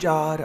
4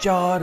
4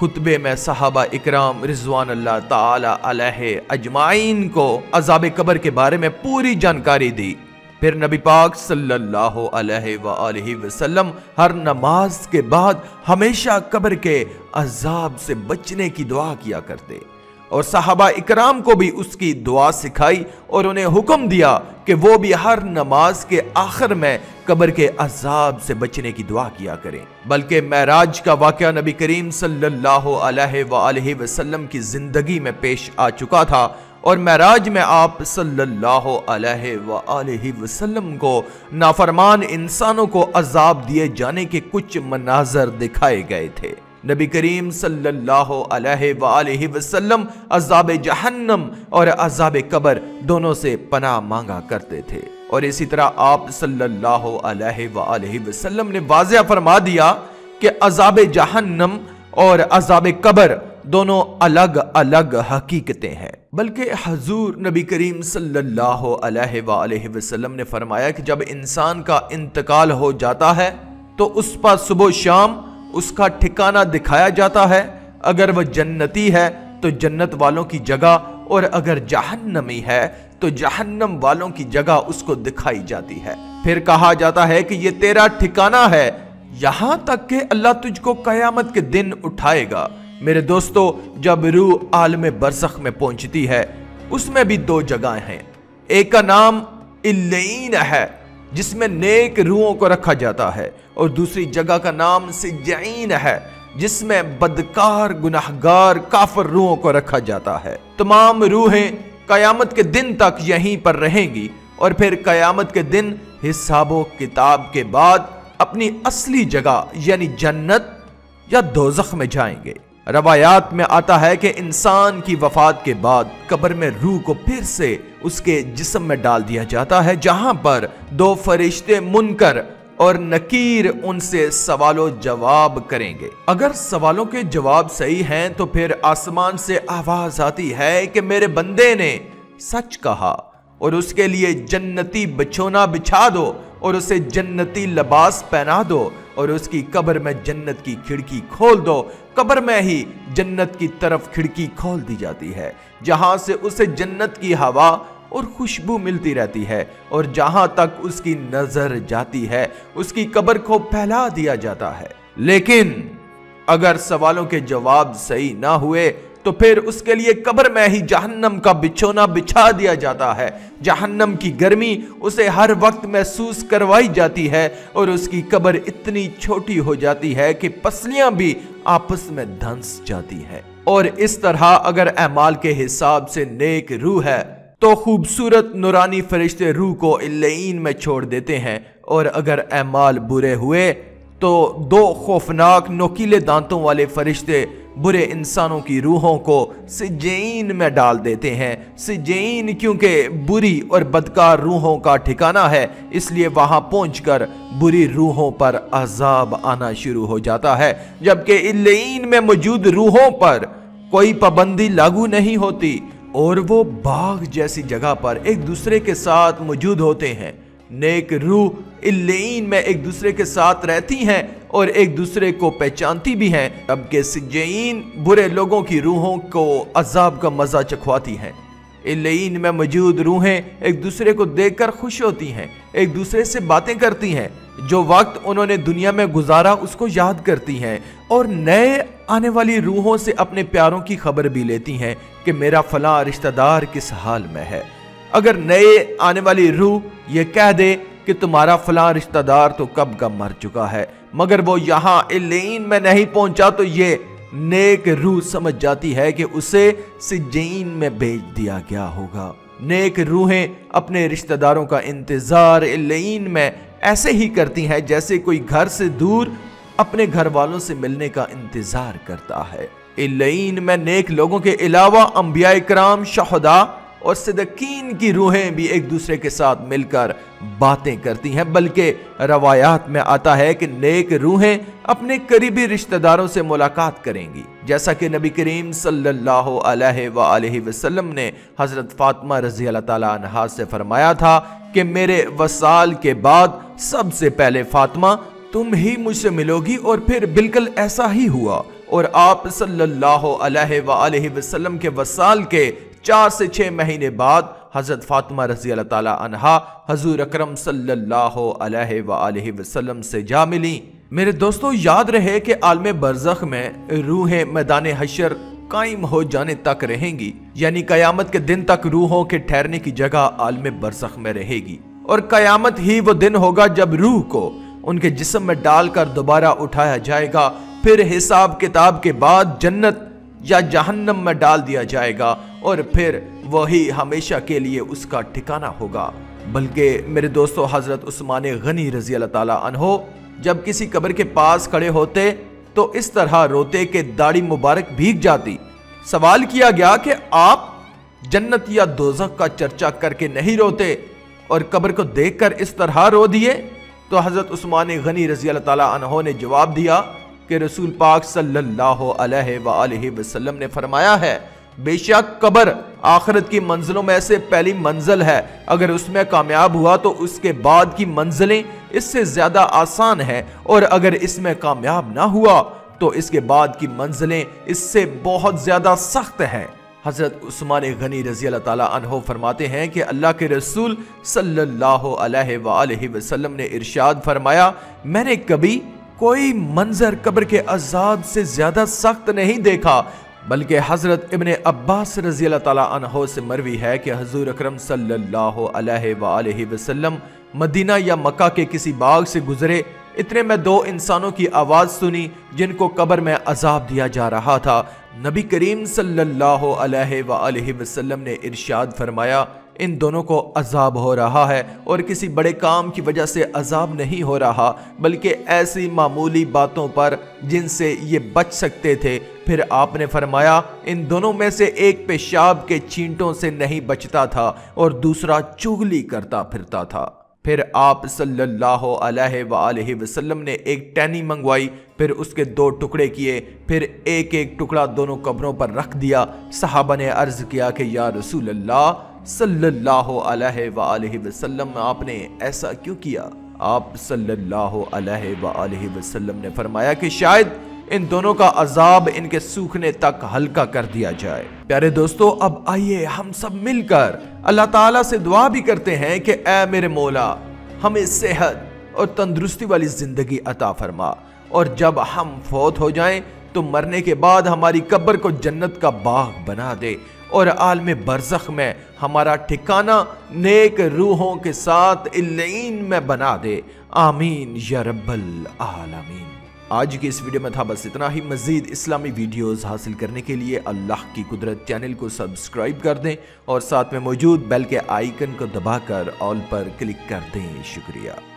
خطبے میں صحابہ اکرام رضوان اللہ تعالی علیہ اجمعین کو عذاب قبر کے بارے میں پوری جانکاری دی۔ پھر نبی پاک صلی اللہ علیہ وآلہ وسلم ہر نماز کے بعد ہمیشہ قبر کے عذاب سے بچنے کی دعا کیا کرتے، اور صحابہ اکرام کو بھی اس کی دعا سکھائی اور انہیں حکم دیا کہ وہ بھی ہر نماز کے آخر میں قبر کے عذاب سے بچنے کی دعا کیا کریں۔ بلکہ معراج کا واقعہ نبی کریم صلی اللہ علیہ وآلہ وسلم کی زندگی میں پیش آ چکا تھا، اور معراج میں آپ صلی اللہ علیہ وآلہ وسلم کو نافرمان انسانوں کو عذاب دیے جانے کے کچھ مناظر دکھائے گئے تھے۔ نبی کریم صلی اللہ علیہ وآلہ وسلم عذاب جہنم اور عذاب قبر دونوں سے پناہ مانگا کرتے تھے، اور اسی طرح آپ صلی اللہ علیہ وآلہ وسلم نے واضح فرما دیا کہ عذاب جہنم اور عذاب قبر دونوں الگ الگ حقیقتیں ہیں۔ بلکہ حضور نبی کریم صلی اللہ علیہ وآلہ وسلم نے فرمایا کہ جب انسان کا انتقال ہو جاتا ہے تو اس پر صبح و شام اس کا ٹھکانہ دکھایا جاتا ہے۔ اگر وہ جنتی ہے تو جنت والوں کی جگہ، اور اگر جہنمی ہے تو جہنم والوں کی جگہ اس کو دکھائی جاتی ہے۔ پھر کہا جاتا ہے کہ یہ تیرا ٹھکانہ ہے، یہاں تک کہ اللہ تجھ کو قیامت کے دن اٹھائے گا۔ میرے دوستو، جب روح عالم برزخ میں پہنچتی ہے اس میں بھی دو جگہیں ہیں۔ ایک کا نام علیین ہے جس میں نیک روحوں کو رکھا جاتا ہے، اور دوسری جگہ کا نام سجعین ہے جس میں بدکار گناہگار کافر روحوں کو رکھا جاتا ہے۔ تمام روحیں قیامت کے دن تک یہیں پر رہیں گی، اور پھر قیامت کے دن حساب و کتاب کے بعد اپنی اصلی جگہ یعنی جنت یا دوزخ میں جائیں گے۔ روایات میں آتا ہے کہ انسان کی وفات کے بعد قبر میں روح کو پھر سے اس کے جسم میں ڈال دیا جاتا ہے، جہاں پر دو فرشتے منکر اور نکیر ان سے سوال و جواب کریں گے۔ اگر سوالوں کے جواب صحیح ہیں تو پھر آسمان سے آواز آتی ہے کہ میرے بندے نے سچ کہا، اور اس کے لیے جنتی بچھونا بچھا دو اور اسے جنتی لباس پہنا دو، اور اس کی قبر میں جنت کی کھڑکی کھول دو۔ قبر میں ہی جنت کی طرف کھڑکی کھول دی جاتی ہے، جہاں سے اسے جنت کی ہوا اور خوشبو ملتی رہتی ہے، اور جہاں تک اس کی نظر جاتی ہے اس کی قبر کو پھیلا دیا جاتا ہے۔ لیکن اگر سوالوں کے جواب صحیح نہ ہوئے تو پھر اس کے لیے قبر میں ہی جہنم کا بچھونا بچھا دیا جاتا ہے۔ جہنم کی گرمی اسے ہر وقت محسوس کروائی جاتی ہے، اور اس کی قبر اتنی چھوٹی ہو جاتی ہے کہ پسلیاں بھی آپس میں دھنس جاتی ہیں۔ اور اس طرح اگر اعمال کے حساب سے نیک روح ہے تو خوبصورت نورانی فرشتے روح کو علیین میں چھوڑ دیتے ہیں، اور اگر اعمال برے ہوئے تو دو خوفناک نوکیلے دانتوں والے فرشتے برے انسانوں کی روحوں کو سجعین میں ڈال دیتے ہیں۔ سجعین کیونکہ بری اور بدکار روحوں کا ٹھکانہ ہے، اس لیے وہاں پہنچ کر بری روحوں پر عذاب آنا شروع ہو جاتا ہے، جبکہ علیین میں موجود روحوں پر کوئی پابندی لاگو نہیں ہوتی، اور وہ باغ جیسی جگہ پر ایک دوسرے کے ساتھ موجود ہوتے ہیں۔ نیک روح علیین میں ایک دوسرے کے ساتھ رہتی ہیں اور ایک دوسرے کو پہچانتی بھی ہیں، جبکہ سجعین برے لوگوں کی روحوں کو عذاب کا مزہ چکھواتی ہیں۔ علیین میں موجود روحیں ایک دوسرے کو دیکھ کر خوش ہوتی ہیں، ایک دوسرے سے باتیں کرتی ہیں، جو وقت انہوں نے دنیا میں گزارا اس کو یاد کرتی ہیں، اور نئے آنے والی روحوں سے اپنے پیاروں کی خبر بھی لیتی ہیں کہ میرا فلاں رشتہ دار کس حال میں ہے۔ اگر نئے آنے والی روح یہ کہہ دے کہ تمہارا فلاں رشتہ دار تو کب کا مر چکا ہے، مگر وہ یہاں علیین میں نہیں پہنچا، تو یہ نیک روح سمجھ جاتی ہے کہ اسے سجعین میں بھیج دیا گیا ہوگا۔ نیک روحیں اپنے رشتہ داروں کا انتظار علیین میں ایسے ہی کرتی ہیں جیسے کوئی گھر سے دور اپنے گھر والوں سے ملنے کا انتظار کرتا ہے۔ علیین میں نیک لوگوں کے علاوہ انبیاء کرام، شہداء اور صدیقین کی روحیں بھی ایک دوسرے کے ساتھ مل کر باتیں کرتی ہیں، بلکہ روایات میں آتا ہے کہ نیک روحیں اپنے قریبی رشتہ داروں سے ملاقات کریں گی، جیسا کہ نبی کریم صلی اللہ علیہ وآلہ وسلم نے حضرت فاطمہ رضی اللہ تعالیٰ عنہا سے فرمایا تھا کہ میرے وصال کے بعد سب سے پہلے فاطمہ تم ہی مجھ سے ملو گی، اور پھر بالکل ایسا ہی ہوا۔ اور آپ صلی اللہ علیہ وآلہ وسلم کے وصال کے 4 سے 6 مہینے بعد حضرت فاطمہ رضی اللہ تعالی عنہا حضور اکرم صلی اللہ علیہ وآلہ وسلم سے جا ملی۔ میرے دوستو یاد رہے کہ عالم برزخ میں روحیں میدان حشر قائم ہو جانے تک رہیں گی، یعنی قیامت کے دن تک روحوں کے ٹھہرنے کی جگہ عالم برزخ میں رہے گی، اور قیامت ہی وہ دن ہوگا جب روح کو ان کے جسم میں ڈال کر دوبارہ اٹھایا جائے گا، پھر حساب کتاب کے بعد جنت یا جہنم میں ڈال دیا جائے گا، اور پھر وہی ہمیشہ کے لیے اس کا ٹھکانہ ہوگا۔ بلکہ میرے دوستو حضرت عثمان غنی رضی اللہ تعالی عنہ جب کسی قبر کے پاس کھڑے ہوتے تو اس طرح روتے کہ داڑھی مبارک بھیگ جاتی۔ سوال کیا گیا کہ آپ جنت یا دوزخ کا چرچا کر کے نہیں روتے اور قبر کو دیکھ کر اس طرح رو دیے؟ تو حضرت عثمان غنی رضی اللہ تعالی عنہ نے جواب دیا کہ رسول پاک صلی اللہ علیہ وآلہ وسلم نے فرمایا ہے، بے شک قبر آخرت کی منزلوں میں سے پہلی منزل ہے، اگر اس میں کامیاب ہوا تو اس کے بعد کی منزلیں اس سے زیادہ آسان ہیں، اور اگر اس میں کامیاب نہ ہوا تو اس کے بعد کی منزلیں اس سے بہت زیادہ سخت ہیں۔ حضرت عثمان غنی رضی اللہ تعالی عنہ فرماتے ہیں کہ اللہ کے رسول صلی اللہ علیہ وآلہ وسلم نے ارشاد فرمایا، میں نے کبھی کوئی منظر قبر کے عذاب سے زیادہ سخت نہیں دیکھا، بلکہ حضرت ابن عباس رضی اللہ تعالی عنہ سے مروی ہے کہ حضور اکرم صلی اللہ علیہ وآلہ وسلم مدینہ یا مکہ کے کسی باغ سے گزرے، اتنے میں 2 انسانوں کی آواز سنی جن کو قبر میں عذاب دیا جا رہا تھا۔ نبی کریم صلی اللہ علیہ وآلہ وسلم نے ارشاد فرمایا، ان دونوں کو عذاب ہو رہا ہے، اور کسی بڑے کام کی وجہ سے عذاب نہیں ہو رہا، بلکہ ایسی معمولی باتوں پر جن سے یہ بچ سکتے تھے۔ پھر آپ نے فرمایا، ان دونوں میں سے ایک پیشاب کے چھینٹوں سے نہیں بچتا تھا اور دوسرا چغلی کرتا پھرتا تھا۔ پھر آپ صلی اللہ علیہ وآلہ وسلم نے ایک ٹہنی منگوائی، پھر اس کے 2 ٹکڑے کیے، پھر ایک ایک ٹکڑا دونوں قبروں پر رکھ دیا۔ صحابہ نے عرض کیا کہ یا رسول اللہ صلی اللہ علیہ وآلہ وسلم، آپ نے ایسا کیوں کیا؟ آپ صلی اللہ علیہ وآلہ وسلم نے فرمایا کہ شاید ان دونوں کا عذاب ان کے سوکھنے تک ہلکا کر دیا جائے۔ پیارے دوستو، اب آئیے ہم سب مل کر اللہ تعالیٰ سے دعا بھی کرتے ہیں کہ اے میرے مولا، ہمیں صحت اور تندرستی والی زندگی عطا فرما، اور جب ہم فوت ہو جائیں تو مرنے کے بعد ہماری قبر کو جنت کا باغ بنا دے، اور عالم برزخ میں ہمارا ٹھکانہ نیک روحوں کے ساتھ علیین میں بنا دے، آمین یا رب العالمین۔ آج کی اس ویڈیو میں تھا بس اتنا ہی۔ مزید اسلامی ویڈیوز حاصل کرنے کے لیے اللہ کی قدرت چینل کو سبسکرائب کر دیں، اور ساتھ میں موجود بیل کے آئیکن کو دبا کر آل پر کلک کر دیں۔ شکریہ۔